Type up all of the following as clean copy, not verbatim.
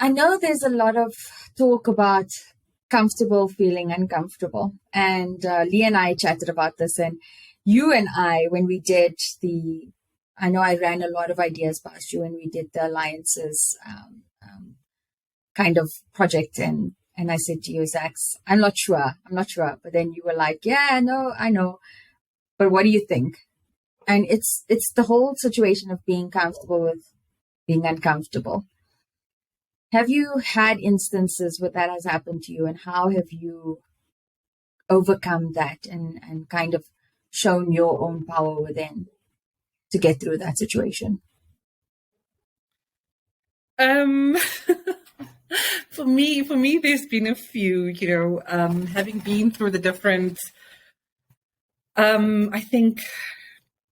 I know there's a lot of talk about comfortable feeling uncomfortable. And Lee and I chatted about this. And you and I, when we did I know I ran a lot of ideas past you when we did the Alliances kind of project. And I said to you, Zax, I'm not sure. But then you were like, yeah, no, I know. But what do you think? And it's the whole situation of being comfortable with being uncomfortable. Have you had instances where that has happened to you, and how have you overcome that and kind of shown your own power within to get through that situation? For me, there's been a few, having been through the different, I think,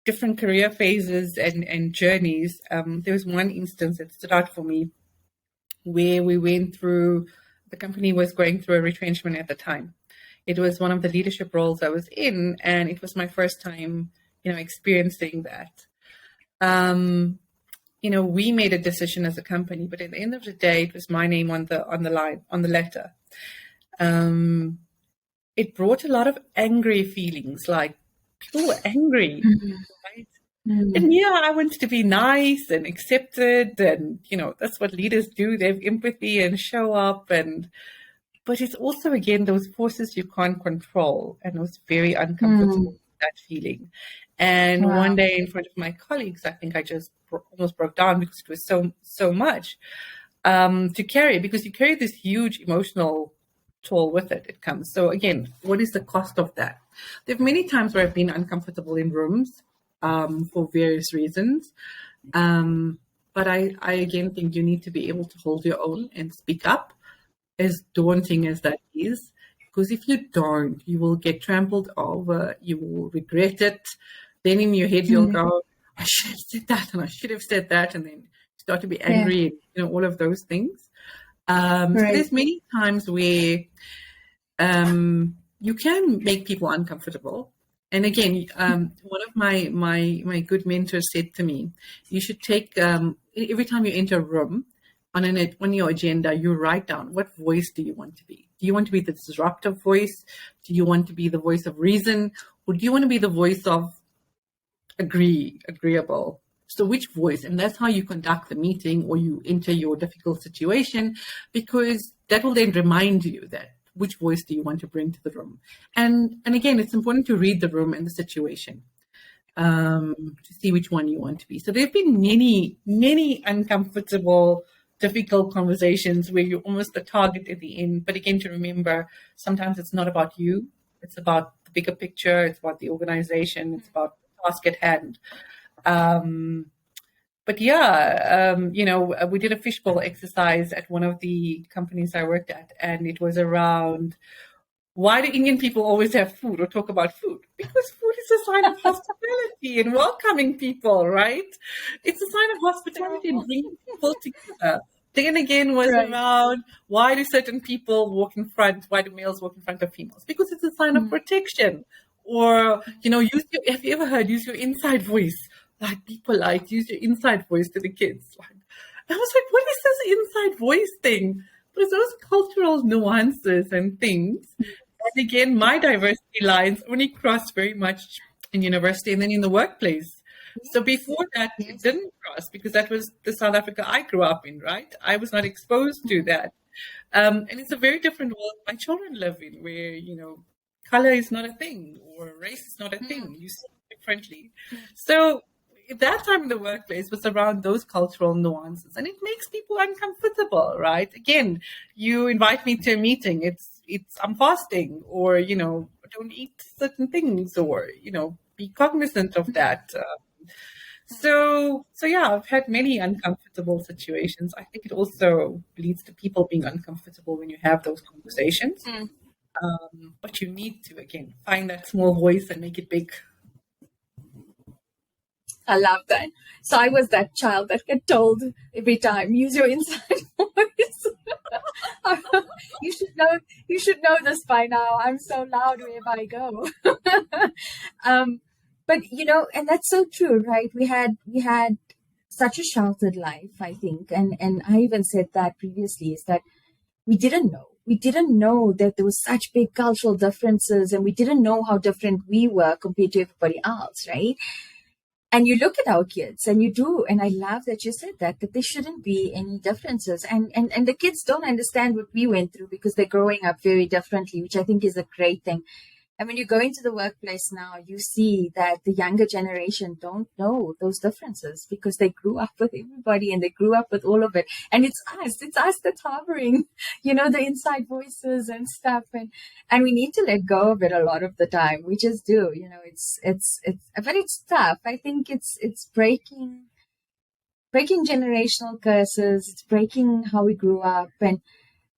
different career phases and journeys. There was one instance that stood out for me where the company was going through a retrenchment at the time. It was one of the leadership roles I was in, and it was my first time, experiencing that. We made a decision as a company, but at the end of the day, it was my name on the letter. It brought a lot of angry feelings, like people were angry, right? And I wanted to be nice and accepted, and that's what leaders do. They have empathy and show up, but it's also, again, those forces you can't control, and it was very uncomfortable, that feeling. And one day in front of my colleagues, I think I just almost broke down because it was so much to carry, because you carry this huge emotional toll with it. It comes. So again, what is the cost of that? There are many times where I've been uncomfortable in rooms for various reasons. But I again think you need to be able to hold your own and speak up, as daunting as that is. Because if you don't, you will get trampled over, you will regret it. Then in your head, you'll go, I should have said that, and I should have said that, and then start to be angry, all of those things. So there's many times where you can make people uncomfortable. And again, one of my good mentors said to me, you should take, every time you enter a room, on your agenda, you write down, what voice do you want to be? Do you want to be the disruptive voice? Do you want to be the voice of reason? Or do you want to be the voice of agreeable? So which voice? And that's how you conduct the meeting, or you enter your difficult situation, because that will then remind you that which voice do you want to bring to the room. And again, it's important to read the room and the situation to see which one you want to be. So there have been many, many uncomfortable, difficult conversations where you're almost the target at the end. But again, to remember, sometimes it's not about you. It's about the bigger picture. It's about the organization. It's about the task at hand. But we did a fishbowl exercise at one of the companies I worked at, and it was around, why do Indian people always have food or talk about food? Because food is a sign of hospitality and welcoming people, right? It's a sign of hospitality and bringing people together. Then again was around, why do certain people walk in front? Why do males walk in front of females? Because it's a sign of protection. Or, have you ever heard, use your inside voice? Like, people use your inside voice to the kids. I was like, what is this inside voice thing? But it's those cultural nuances and things. And again, my diversity lines only cross very much in university and then in the workplace. So before that, it didn't cross, because that was the South Africa I grew up in, right? I was not exposed to that. And it's a very different world my children live in, where, color is not a thing, or race is not a thing. You see it differently. So that time in the workplace was around those cultural nuances, and it makes people uncomfortable, right? Again, you invite me to a meeting, it's I'm fasting, or don't eat certain things, or be cognizant of that. So yeah, I've had many uncomfortable situations. I think it also leads to people being uncomfortable when you have those conversations. But you need to, again, find that small voice and make it big. I love that. So I was that child that get told every time, use your inside voice. You should know this by now. I'm so loud wherever I go. But and that's so true, right? We had such a sheltered life, I think. And I even said that previously, is that we didn't know. We didn't know that there was such big cultural differences, and we didn't know how different we were compared to everybody else, right? And you look at our kids and you do, and I love that you said that there shouldn't be any differences. And the kids don't understand what we went through because they're growing up very differently, which I think is a great thing. And when you go into the workplace now, you see that the younger generation don't know those differences because they grew up with everybody and they grew up with all of it. And it's us that's harboring, the inside voices and stuff. And we need to let go of it a lot of the time. We just do, but it's tough. I think it's breaking generational curses. It's breaking how we grew up. And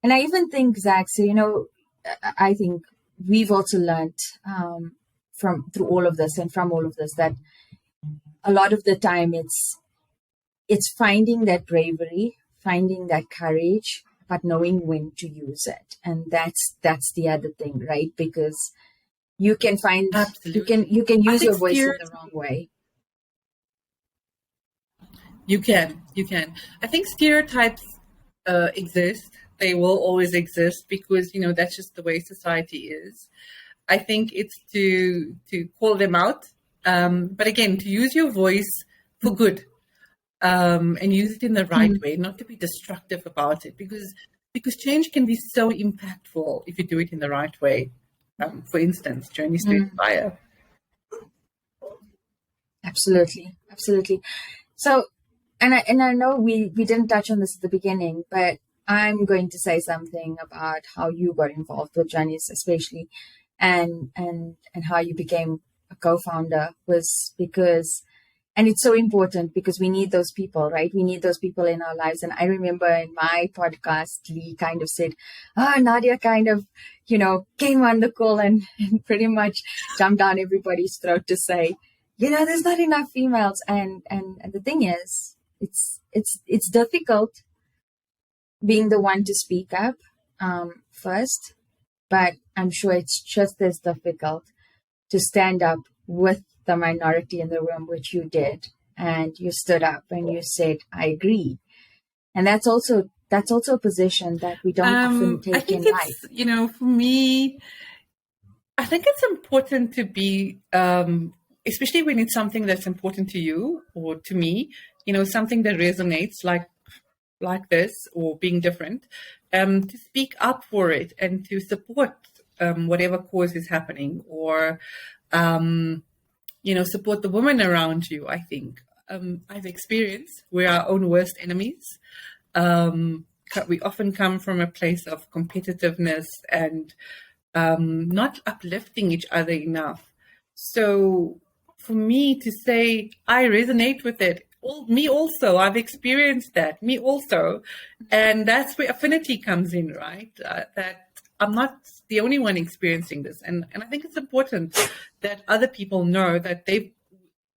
I even think, Zach, so, I think we've also learned through all of this and from all of this that a lot of the time it's finding that bravery, finding that courage, but knowing when to use it. And that's the other thing, right? Because you can find Absolutely. you can use your voice in the wrong way. You can. I think stereotypes exist. They will always exist because, that's just the way society is. I think it's to call them out. But again, to use your voice for good, and use it in the right way, not to be destructive about it, because change can be so impactful if you do it in the right way. For instance, journeys to inspire. Absolutely. So, and I know we didn't touch on this at the beginning, but I'm going to say something about how you got involved with Journeys, especially, and how you became a co-founder was because, and it's so important because we need those people, right? We need those people in our lives. And I remember in my podcast, Lee kind of said, Nadia kind of, came on the call and pretty much jumped down everybody's throat to say, there's not enough females. And the thing is, it's difficult being the one to speak up first, but I'm sure it's just as difficult to stand up with the minority in the room, which you did, and you stood up and you said, "I agree." And that's also a position that we don't often take in life. For me, I think it's important to be, especially when it's something that's important to you or to me, something that resonates like this or being different, to speak up for it and to support whatever cause is happening, or support the women around you. I think I've experienced we're our own worst enemies. We often come from a place of competitiveness and not uplifting each other enough. So for me to say I resonate with it, me also, I've experienced that, me also. And that's where affinity comes in, right? That I'm not the only one experiencing this. And I think it's important that other people know that they've,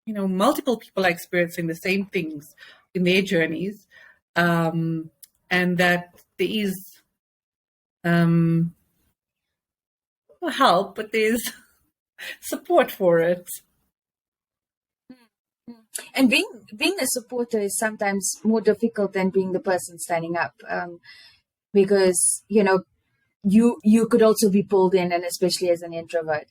multiple people are experiencing the same things in their journeys. And that there is help, but there's support for it. And being a supporter is sometimes more difficult than being the person standing up, because you could also be pulled in, and especially as an introvert,